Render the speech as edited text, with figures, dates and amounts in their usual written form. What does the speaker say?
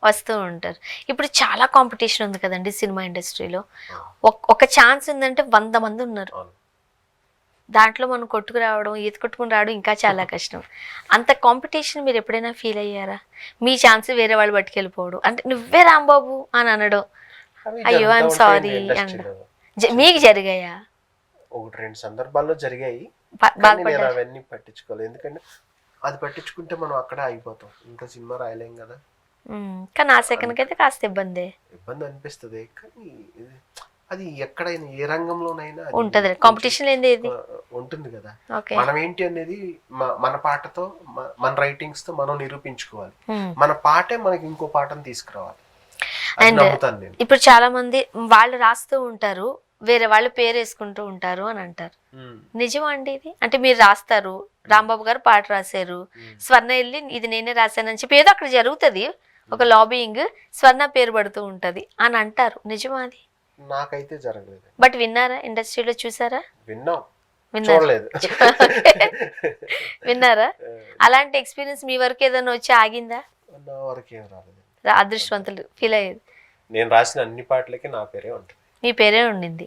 వస్తూ ఉంటారు. ఇప్పుడు చాలా కాంపిటీషన్ ఉంది కదండి సినిమా ఇండస్ట్రీలో. ఒక ఛాన్స్ ఉందంటే 100 మంది ఉన్నారు. దాంట్లో మనం కొట్టుకు రావడం, ఈత కొట్టుకుని రావడం ఇంకా చాలా కష్టం. అంత కాంపిటీషన్ మీరు ఎప్పుడైనా ఫీల్ అయ్యారా? మీ ఛాన్స్ వేరే వాళ్ళు పట్టుకెళ్ళిపోవడం, అంటే నువ్వే రాంబాబు అని అనడం, అయ్యో ఐఎమ్ సారీ అనడం, మీకు జరిగాయా? 1-2 సందర్భాల్లో జరిగాయి. నేను అవన్నీ పట్టించుకోలేదు, ఎందుకంటే అది పట్టించుకుంటే మనం అక్కడే ఆగిపోతాం, ఇంకా సినిమా రాయలేం కదా. కానీ ఆ సెకండ్కి అయితే కాస్త ఇబ్బంది అనిపిస్తుంది. కానీ అది ఎక్కడైనా ఏ రంగంలోనైనా ఉంటది, కాంపిటీషన్ ఏంది ఉంటుంది కదా. మనం ఏంటి అనేది మన పాటతో, మన రైటింగ్స్ తో మనం నిరూపించుకోవాలి. మన పాటే మనకి ఇంకో పాటను తీసుకురావాలి. అండ్ ఇప్పుడు చాలా మంది వాళ్ళు రాస్తూ ఉంటారు, వేరే వాళ్ళు పేరు వేసుకుంటూ ఉంటారు అని అంటారు. నిజమా అండి ఇది? అంటే మీరు రాస్తారు, రాంబాబు గారు పాట రాశారు, స్వర్ణ వెళ్ళి ఇది నేనే రాశానని చెప్పి ఏదో అక్కడ జరుగుతుంది, ఒక లాబింగ్, స్వర్ణ పేరు పడుతూ ఉంటది అని అంటారు. నిజమా అది? నాకైతే జరగలేదు. బట్ విన్నారా? ఇండస్ట్రీలో చూసారా? విన్నారా? అలాంటి ఎక్స్పీరియన్స్ మీ వరకు ఏదైనా వచ్చి ఆగిందా? నా వరకు ఏం రాలేదు. అదృష్టవంతులు ఫీల్ అయ్యేది. నేను రాసిన అన్ని పాటలకి నా పేరే ఉంటుంది. మీ పేరే ఉండింది.